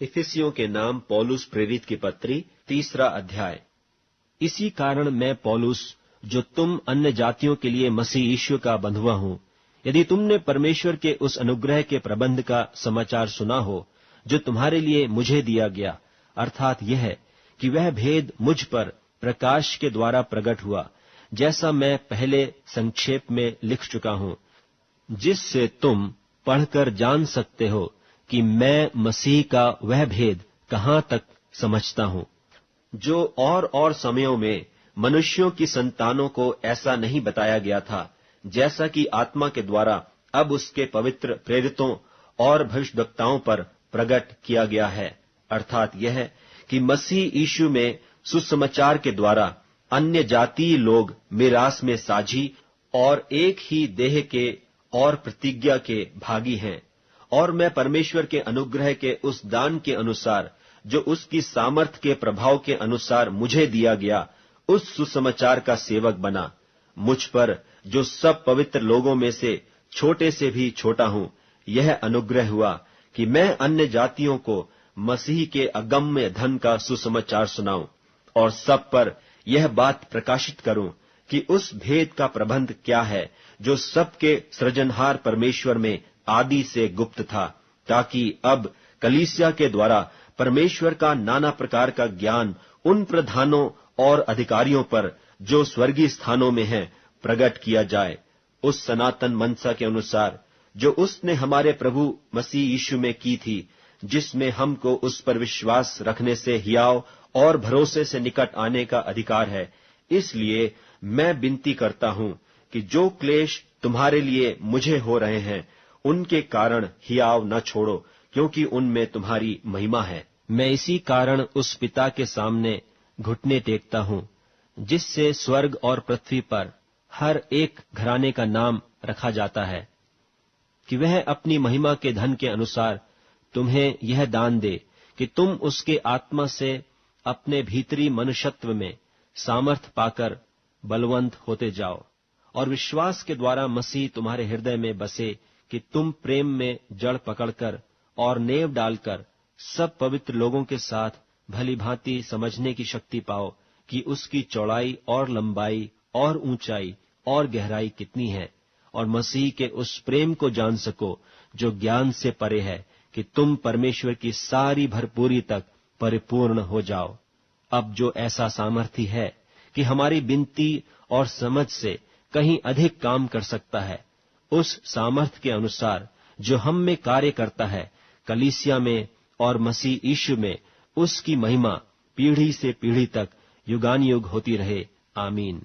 इफिसियों के नाम पौलुस प्रेरित की पत्री 3 अध्याय। इसी कारण मैं पौलुस, जो तुम अन्य जातियों के लिए मसीह यीशु का बंधुआ हूं, यदि तुमने परमेश्वर के उस अनुग्रह के प्रबंध का समाचार सुना हो जो तुम्हारे लिए मुझे दिया गया, अर्थात यह कि वह भेद मुझ पर प्रकाश के द्वारा प्रकट हुआ, जैसा मैं पहले संक्षेप में लिख चुका हूं, जिससे तुम पढ़कर जान सकते हो कि मैं मसीह का वह भेद कहां तक समझता हूं, जो और समयों में मनुष्यों की संतानों को ऐसा नहीं बताया गया था, जैसा कि आत्मा के द्वारा अब उसके पवित्र प्रेरितों और भविष्यद्वक्ताओं पर प्रकट किया गया है। अर्थात यह कि मसीह यीशु में सुसमाचार के द्वारा अन्य जातीय लोग मिरास में साझी और एक ही देह के और प्रतिज्ञा के भागी हैं, और मैं परमेश्वर के अनुग्रह के उस दान के अनुसार जो उसकी सामर्थ के प्रभाव के अनुसार मुझे दिया गया, उस सुसमाचार का सेवक बना। मुझ पर, जो सब पवित्र लोगों में से छोटे से भी छोटा हूं, यह अनुग्रह हुआ कि मैं अन्य जातियों को मसीह के अगम्य धन का सुसमाचार सुनाऊं, और सब पर यह बात प्रकाशित करूं कि उस भेद का प्रबंध क्या है जो सबके सृजनहार परमेश्वर में आदि से गुप्त था, ताकि अब कलीसिया के द्वारा परमेश्वर का नाना प्रकार का ज्ञान उन प्रधानों और अधिकारियों पर जो स्वर्गीय स्थानों में हैं प्रकट किया जाए, उस सनातन मनसा के अनुसार जो उसने हमारे प्रभु मसीह यीशु में की थी, जिसमें हमको उस पर विश्वास रखने से हियाव और भरोसे से निकट आने का अधिकार है। इसलिए मैं विनती करता हूं कि जो क्लेश तुम्हारे लिए मुझे हो रहे हैं, उनके कारण हियाव न छोड़ो, क्योंकि उनमें तुम्हारी महिमा है। मैं इसी कारण उस पिता के सामने घुटने टेकता हूं, जिससे स्वर्ग और पृथ्वी पर हर एक घराने का नाम रखा जाता है, कि वह अपनी महिमा के धन के अनुसार तुम्हें यह दान दे कि तुम उसके आत्मा से अपने भीतरी मनुष्यत्व में सामर्थ पाकर बलवंत होते जाओ, और विश्वास के द्वारा मसीह तुम्हारे हृदय में बसे, कि तुम प्रेम में जड़ पकड़कर और नेव डालकर सब पवित्र लोगों के साथ भली भांति समझने की शक्ति पाओ कि उसकी चौड़ाई और लंबाई और ऊंचाई और गहराई कितनी है, और मसीह के उस प्रेम को जान सको जो ज्ञान से परे है, कि तुम परमेश्वर की सारी भरपूरी तक परिपूर्ण हो जाओ। अब जो ऐसा सामर्थी है कि हमारी विनती और समझ से कहीं अधिक काम कर सकता है, उस सामर्थ के अनुसार जो हम में कार्य करता है, कलीसिया में और मसीह यीशु में उसकी महिमा पीढ़ी से पीढ़ी तक युगानुयुग होती रहे। आमीन।